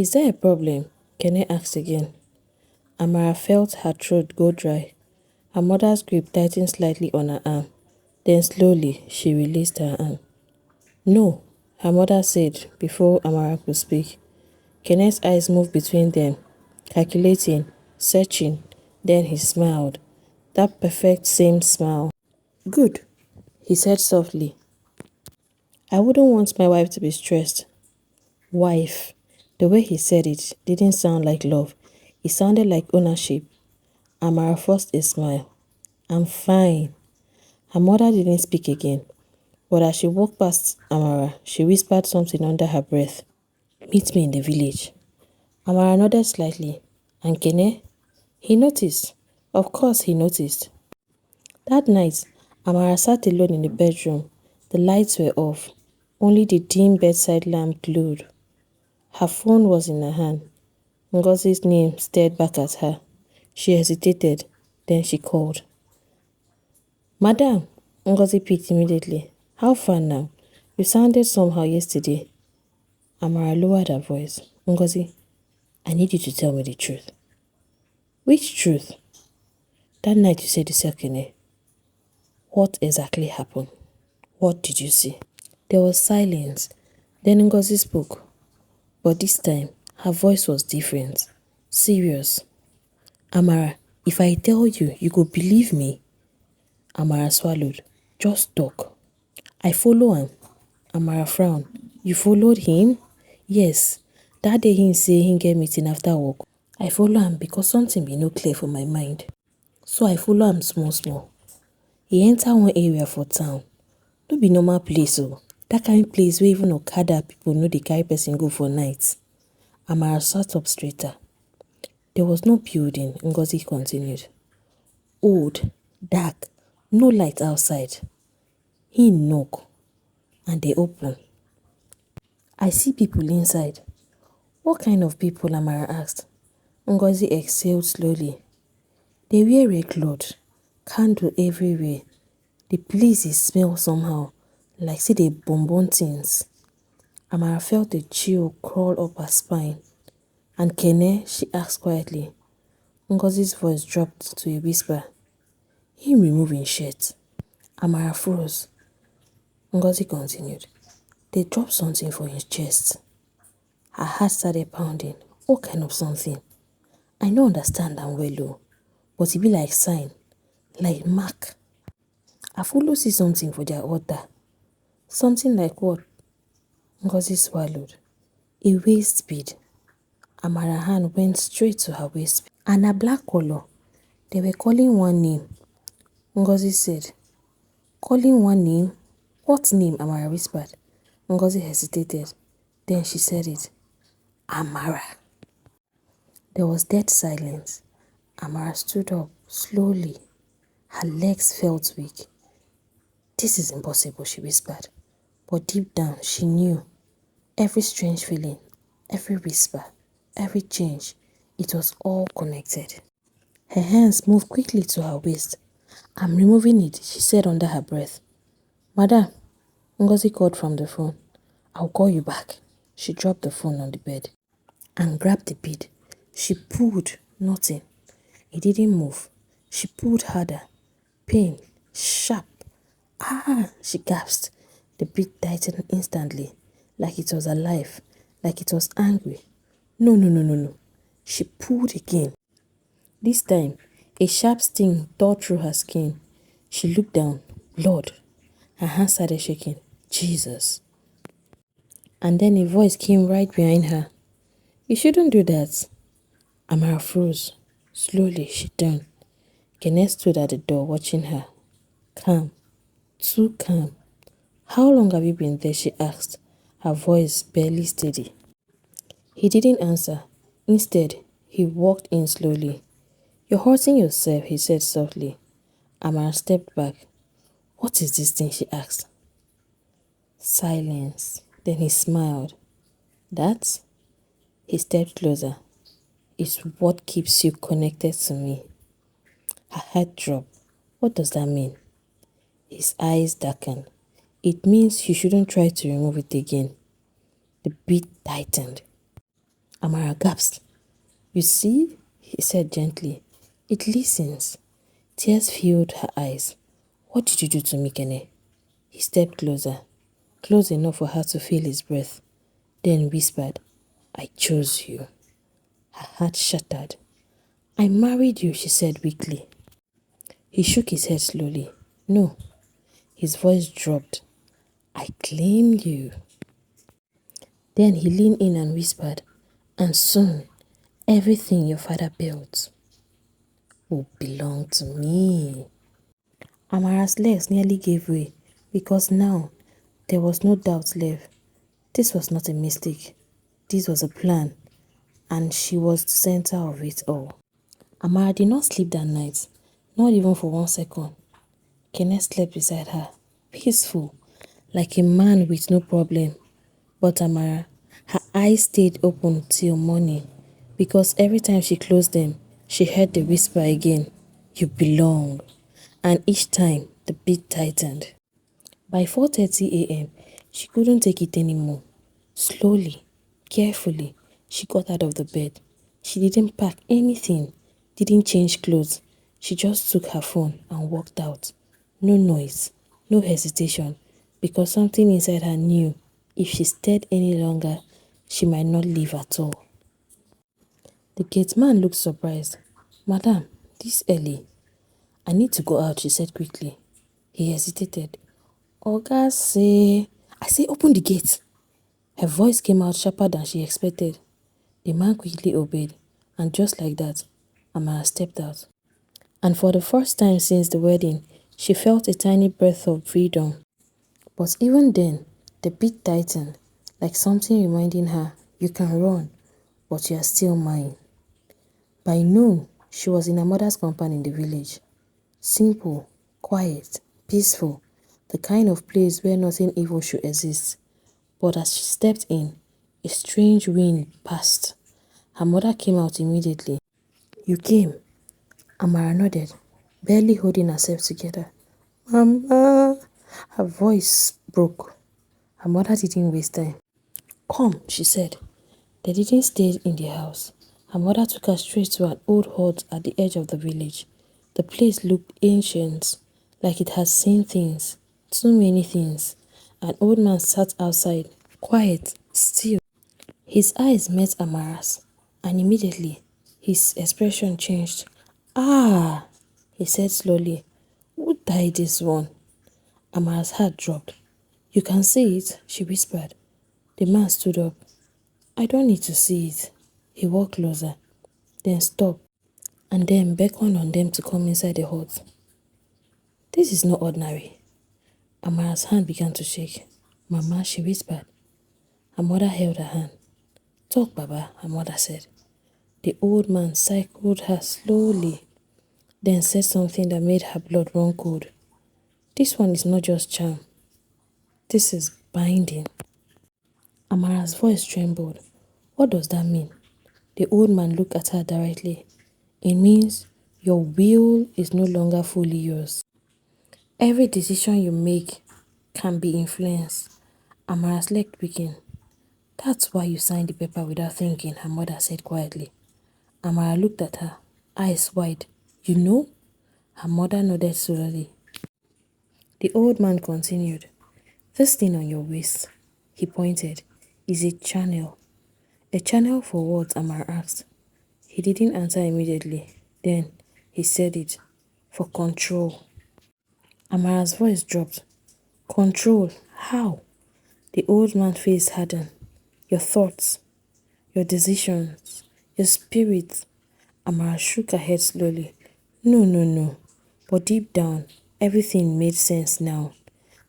Is there a problem? Kene asked again. Amara felt her throat go dry. Her mother's grip tightened slightly on her arm. Then slowly, she released her arm. No, her mother said before Amara could speak. Kene's eyes moved between them, calculating, searching. Then he smiled. That perfect same smile. Good, he said softly. I wouldn't want my wife to be stressed. Wife. The way he said it didn't sound like love. It sounded like ownership. Amara forced a smile. I'm fine. Her mother didn't speak again, but as she walked past Amara, she whispered something under her breath. Meet me in the village. Amara nodded slightly. And Kene? He noticed. Of course he noticed. That night, Amara sat alone in the bedroom. The lights were off. Only the dim bedside lamp glowed. Her phone was in her hand. Ngozi's name stared back at her. She hesitated. Then she called. Madam, Ngozi picked immediately. How far now? You sounded somehow yesterday. Amara lowered her voice. Ngozi, I need you to tell me the truth. Which truth? That night you said you saw Kene. What exactly happened? What did you see? There was silence. Then Ngozi spoke. But this time, her voice was different. Serious. Amara, if I tell you, you could believe me. Amara swallowed. Just talk. I follow him. Amara frowned. You followed him? Yes. That day he say he get meeting after work. I follow him because something be no clear for my mind. So I follow him small small. He enter one area for town. No be normal place o. That kind place where even Okada people no dey carry person go for night. Amara sat up straighter. There was no building, Ngozi continued. Old, dark, no light outside. He knock and they open. I see people inside. What kind of people? Amara asked. Ngozi exhaled slowly. They wear red clothes, candle everywhere. The place is smell somehow, like say they bonbon things. Amara felt a chill crawl up her spine. And Kene, she asked quietly. Ngozi's voice dropped to a whisper. Him removing shirt. Amara froze. Ngozi continued. They dropped something for his chest. Her heart started pounding. What kind of something? I no understand am well o, but it be like sign, like mark. I follow see something for their altar. Something like what? Ngozi swallowed. A waist bead. Amara's hand went straight to her waist. And a black color. They were calling one name. Ngozi said. Calling one name? What name? Amara whispered. Ngozi hesitated. Then she said it. Amara. There was dead silence. Amara stood up slowly. Her legs felt weak. This is impossible, she whispered. But deep down, she knew. Every strange feeling, every whisper, every change, it was all connected. Her hands moved quickly to her waist. I'm removing it, she said under her breath. Madam, Ngozi called from the phone. I'll call you back. She dropped the phone on the bed and grabbed the bead. She pulled, nothing. It didn't move. She pulled harder. Pain, sharp. Ah, she gasped. The bead tightened instantly, like it was alive, like it was angry. No. She pulled again. This time, a sharp sting tore through her skin. She looked down. Blood. Her hand started shaking. Jesus. And then a voice came right behind her. You shouldn't do that. Amara froze. Slowly, she turned. Kenneth stood at the door watching her. Calm. Too calm. How long have you been there? She asked, her voice barely steady. He didn't answer. Instead, he walked in slowly. You're hurting yourself, he said softly. Amara stepped back. What is this thing? She asked. Silence. Then he smiled. That? He stepped closer. It's what keeps you connected to me. Her head dropped. What does that mean? His eyes darkened. It means you shouldn't try to remove it again. The bead tightened. Amara gasped. You see, he said gently. It listens. Tears filled her eyes. What did you do to me, Kene? He stepped closer, close enough for her to feel his breath, then whispered, I chose you. Her heart shattered. I married you, she said weakly. He shook his head slowly. No. His voice dropped. I claimed you. Then he leaned in and whispered, and soon everything your father built will belong to me. Amara's legs nearly gave way because now there was no doubt left. This was not a mistake. This was a plan, and she was the center of it all. Amara did not sleep that night, not even for 1 second. Kenneth slept beside her, peaceful, like a man with no problem. But Amara, her eyes stayed open till morning because every time she closed them, she heard the whisper again, you belong. And each time, the beat tightened. By 4:30 a.m., she couldn't take it anymore. Slowly, carefully, she got out of the bed. She didn't pack anything, didn't change clothes. She just took her phone and walked out. No noise, no hesitation, because something inside her knew if she stayed any longer, she might not leave at all. The gate man looked surprised. Madam, this early. I need to go out, she said quickly. He hesitated. Oga say, I say open the gate. Her voice came out sharper than she expected. The man quickly obeyed, and just like that, Amara stepped out. And for the first time since the wedding, she felt a tiny breath of freedom. But even then, the beat tightened, like something reminding her, you can run, but you are still mine. By noon, she was in her mother's compound in the village. Simple, quiet, peaceful, the kind of place where nothing evil should exist. But as she stepped in, a strange wind passed. Her mother came out immediately. You came. Amara nodded, barely holding herself together. Mama! Her voice broke. Her mother didn't waste time. Come, she said. They didn't stay in the house. Her mother took her straight to an old hut at the edge of the village. The place looked ancient, like it had seen things, too many things. An old man sat outside, quiet, still. His eyes met Amara's, and immediately his expression changed. Ah, he said slowly. Who died this one? Amara's heart dropped. You can see it, she whispered. The man stood up. I don't need to see it. He walked closer, then stopped, and then beckoned on them to come inside the hut. This is not ordinary. Amara's hand began to shake. Mama, she whispered. Her mother held her hand. Talk, Baba, her mother said. The old man cycled her slowly, then said something that made her blood run cold. This one is not just charm. This is binding. Amara's voice trembled. What does that mean? The old man looked at her directly. It means your will is no longer fully yours. Every decision you make can be influenced. Amara's leg quickened. That's why you signed the paper without thinking, her mother said quietly. Amara looked at her, eyes wide. You know? Her mother nodded slowly. The old man continued. This thing on your waist, he pointed, is a channel. A channel for what? Amara asked. He didn't answer immediately. Then he said it. For control. Amara's voice dropped. Control? How? The old man's face hardened. Your thoughts, your decisions, your spirit. Amara shook her head slowly. No, no, no. But deep down, everything made sense now.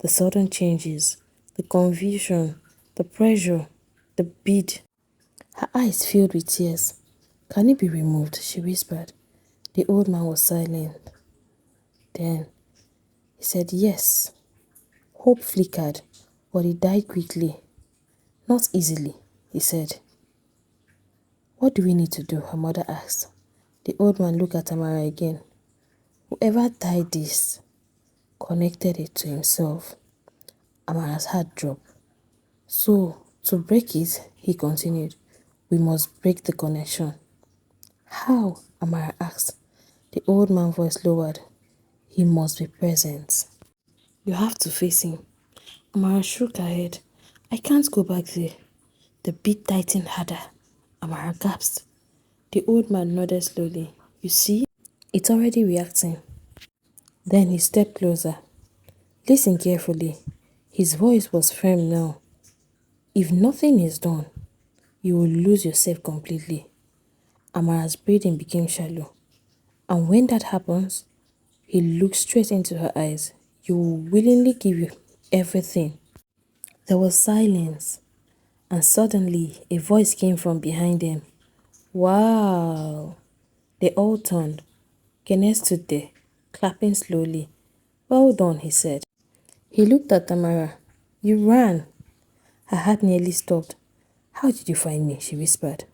The sudden changes, the confusion, the pressure, the bead. Her eyes filled with tears. Can it be removed? She whispered. The old man was silent. Then he said yes. Hope flickered, but it died quickly. Not easily, he said. What do we need to do? Her mother asked. The old man looked at Amara again. Whoever tied this connected it to himself. Amara's heart dropped. So, to break it, he continued, We must break the connection. How? Amara asked. The old man's voice lowered. He must be present. You have to face him. Amara shook her head. I can't go back there. The beat tightened harder. Amara gasped. The old man nodded slowly. You see? It's already reacting. Then he stepped closer. Listen carefully. His voice was firm now. If nothing is done, you will lose yourself completely. Amara's breathing became shallow. And when that happens, he looked straight into her eyes. You will willingly give you everything. There was silence, and suddenly a voice came from behind them. Wow! They all turned. Kenneth stood there, clapping slowly. Well done, he said. He looked at Amara. You ran. Her heart nearly stopped. How did you find me? She whispered.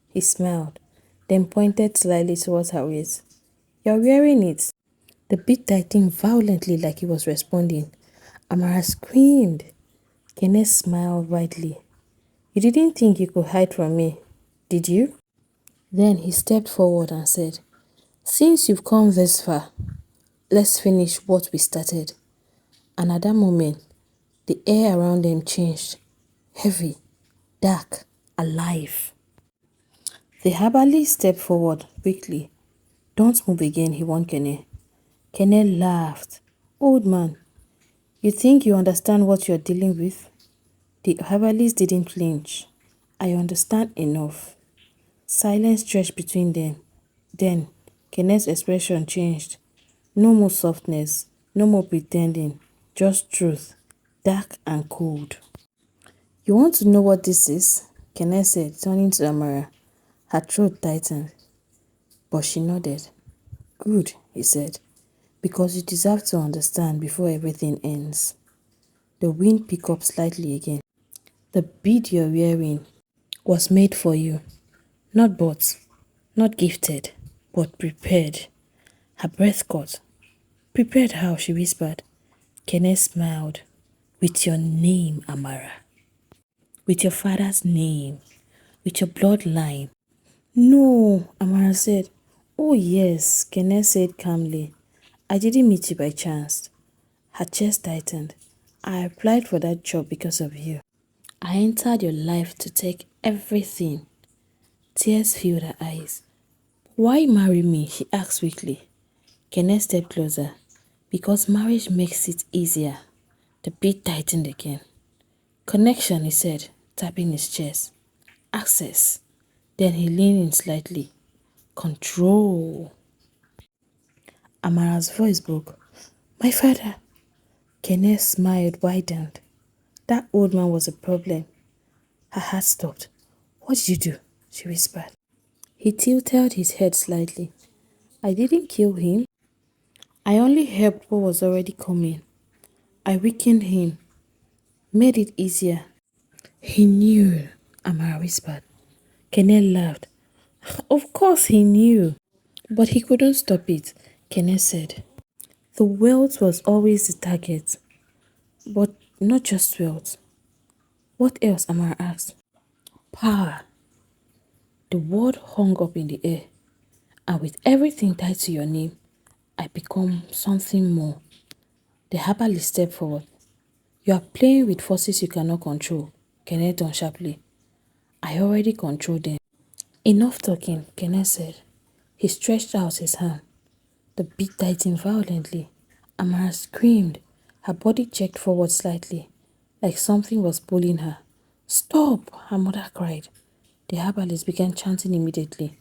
He smiled, then pointed slightly towards her waist. You're wearing it. The bead tightened violently like he was responding. Amara screamed. Kenneth smiled widely. You didn't think you could hide from me, did you? Then he stepped forward and said, Since you've come this far, let's finish what we started. And at that moment, the air around them changed. Heavy, dark, alive. The herbalist stepped forward quickly. Don't move again, he warned Kenneth. Kenneth laughed. Old man, you think you understand what you're dealing with? The herbalist didn't flinch. I understand enough. Silence stretched between them. Then, Kenneth's expression changed. No more softness, no more pretending, just truth, dark and cold. You want to know what this is? Kenneth said, turning to Amara. Her throat tightened, but she nodded. Good, he said, because you deserve to understand before everything ends. The wind picked up slightly again. The bead you're wearing was made for you. Not bought, not gifted, but prepared. Her breath caught. Prepared how? She whispered. Kenneth smiled. With your name, Amara. With your father's name. With your bloodline. No, Amara said. Oh yes, Kenneth said calmly. I didn't meet you by chance. Her chest tightened. I applied for that job because of you. I entered your life to take everything. Tears filled her eyes. Why marry me? She asked weakly. Kenneth stepped closer. Because marriage makes it easier. The beat tightened again. Connection, he said, tapping his chest. Access. Then he leaned in slightly. Control. Amara's voice broke. My father. Kenneth's smile widened. That old man was a problem. Her heart stopped. What did you do? She whispered. He tilted his head slightly. I didn't kill him. I only helped what was already coming. I weakened him. Made it easier. He knew, Amara whispered. Kenneth laughed. Of course he knew. But he couldn't stop it, Kenneth said. The wealth was always the target. But not just wealth. What else? Amara asked. Power. The word hung up in the air. And with everything tied to your name, I become something more. The herbalist stepped forward. You are playing with forces you cannot control, Kenneth turned sharply. I already control them. Enough talking, Kenneth said. He stretched out his hand. The beat tightened violently. Amara screamed. Her body jerked forward slightly, like something was pulling her. Stop! Her mother cried. The herbalist began chanting immediately.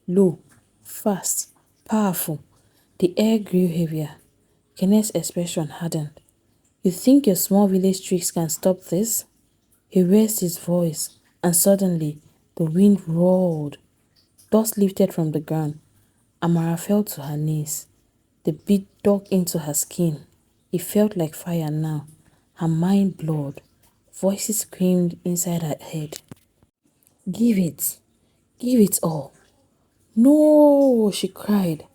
Low, fast, powerful. The air grew heavier. Kenneth's expression hardened. You think your small village tricks can stop this? He raised his voice, and suddenly the wind roared. Dust lifted from the ground. Amara fell to her knees. The bead dug into her skin. It felt like fire now. Her mind blurred. Voices screamed inside her head. Give it. Give it all. No, she cried.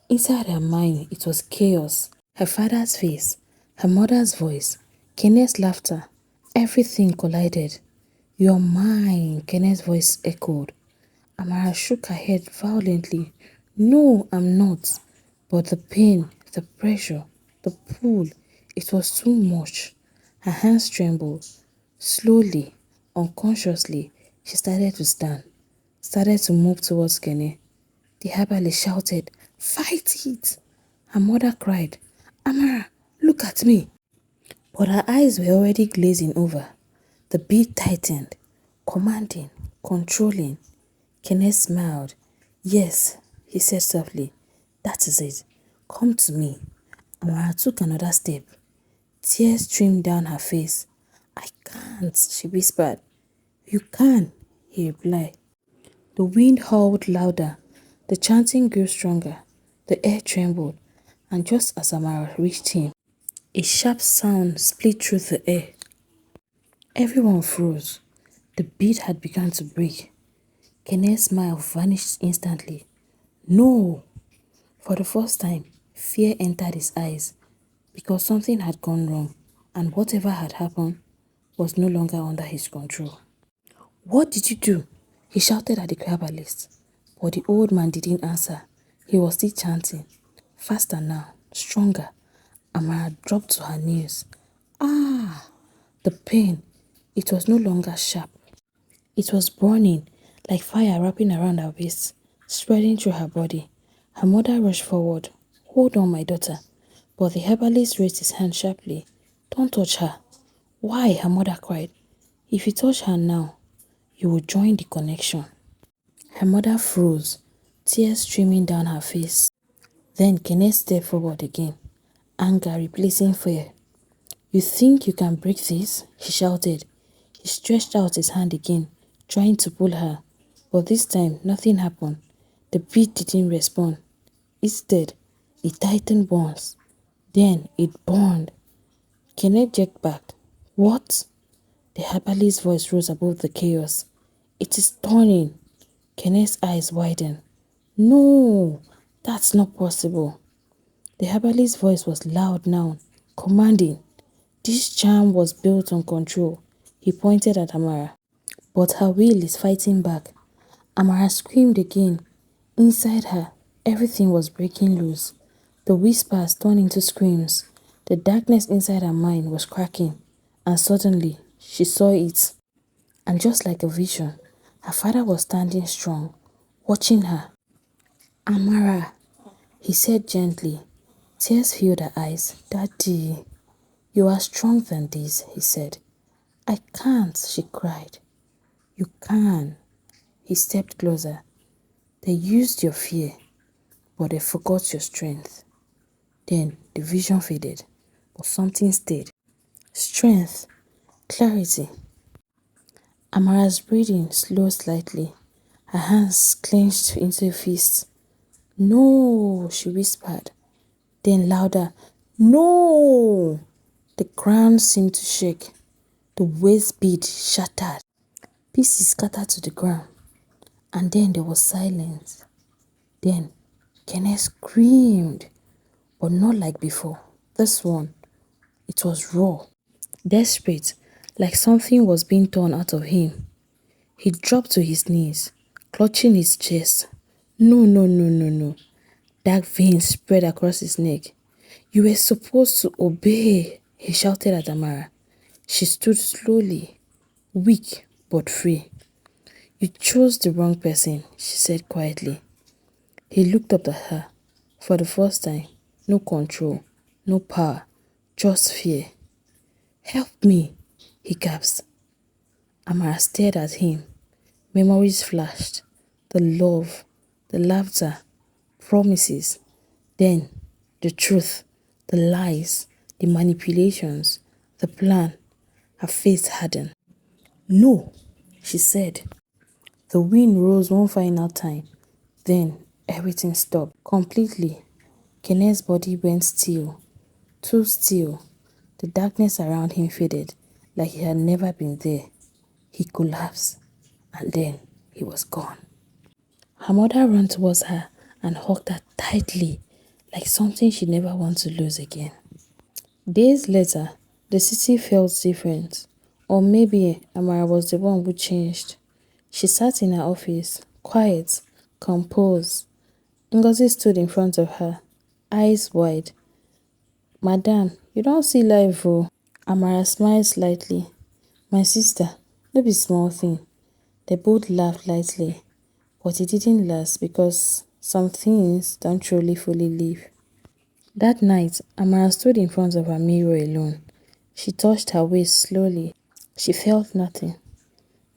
Inside her mind, it was chaos. Her father's face, her mother's voice, Kenneth's laughter. Everything collided. You're mine, Kenneth's voice echoed. Amara shook her head violently. No, I'm not. But the pain, the pressure, the pull, it was too much. Her hands trembled. Slowly, unconsciously, she started to stand, started to move towards Kenneth. The herbalist shouted, "Fight it!" Her mother cried, "Amara, look at me!" But her eyes were already glazing over. The bead tightened, commanding, controlling. Kenneth smiled. "Yes," he said softly. "That is it. Come to me." Amara took another step. Tears streamed down her face. "I can't," she whispered. "You can," he replied. The wind howled louder. The chanting grew stronger. The air trembled. And just as Amara reached him, a sharp sound split through the air. Everyone froze. The bead had begun to break. Kenneth's smile vanished instantly. No! For the first time, fear entered his eyes because something had gone wrong and whatever had happened was no longer under his control. "What did you do?" he shouted at the herbalist. But the old man didn't answer. He was still chanting. Faster now, stronger. Amara dropped to her knees. Ah! The pain. It was no longer sharp. It was burning, like fire wrapping around her waist, spreading through her body. Her mother rushed forward. "Hold on, my daughter." But the herbalist raised his hand sharply. "Don't touch her." "Why?" her mother cried. "If you touch her now, you will join the connection." Her mother froze, tears streaming down her face. Then Kenneth stepped forward again, anger replacing fear. "You think you can break this?" he shouted. He stretched out his hand again, trying to pull her. But this time, nothing happened. The bead didn't respond. Instead, it tightened once. Then it burned. Kenneth jerked back. "What?" The herbalist's voice rose above the chaos. "It is turning." Kenneth's eyes widened. "No, that's not possible." The herbalist's voice was loud now, commanding. This charm was built on control. He pointed at Amara. "But her will is fighting back." Amara screamed again. Inside her, everything was breaking loose. The whispers turned into screams. The darkness inside her mind was cracking. And suddenly, she saw it. And just like a vision, her father was standing strong, watching her. "Amara," he said gently. Tears filled her eyes. "Daddy, you are strong than this," he said. "I can't," she cried. "You can." He stepped closer. "They used your fear, but they forgot your strength." Then the vision faded, but something stayed. Strength, clarity. Amara's breathing slowed slightly. Her hands clenched into a fist. "No," she whispered. Then louder, "No!" The ground seemed to shake. The waist bead shattered. Pieces scattered to the ground. And then there was silence. Then Kenneth screamed, but not like before. This one, it was raw, desperate, like something was being torn out of him. He dropped to his knees, clutching his chest. "No, no, no, no, no." Dark veins spread across his neck. "You were supposed to obey," he shouted at Amara. She stood slowly, weak but free. "You chose the wrong person," she said quietly. He looked up at her. For the first time, no control, no power, just fear. "Help me," he gasped. Amara stared at him. Memories flashed. The love, the laughter, promises. Then, the truth, the lies, the manipulations, the plan. Her face hardened. "No," she said. The wind rose one final time. Then everything stopped completely. Kenneth's body went still, too still. The darkness around him faded like he had never been there. He collapsed, and then he was gone. Her mother ran towards her and hugged her tightly, like something she never wanted to lose again. Days later, the city felt different. Or maybe Amara was the one who changed. She sat in her office, quiet, composed. Ngozi stood in front of her, eyes wide. Madam, you don't see life, oh. Amara smiled slightly. My sister, no be small thing. They both laughed lightly, but it didn't last because some things don't truly fully live. That night, Amara stood in front of her mirror alone. She touched her waist slowly. She felt nothing.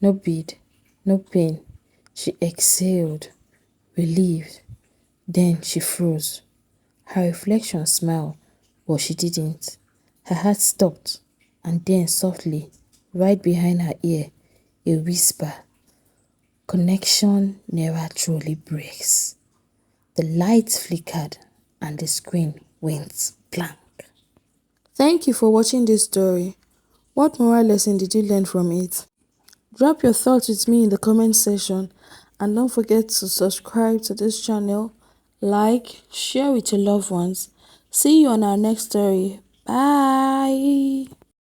No bead, no pain. She exhaled, relieved. Then she froze. Her reflection smiled, but she didn't. Her heart stopped, and then softly, right behind her ear, a whisper. Connection never truly breaks. The lights flickered, and the screen went blank. Thank you for watching this story. What moral lesson did you learn from it? Drop your thoughts with me in the comment section, and don't forget to subscribe to this channel, like, share with your loved ones. See you on our next story. Bye.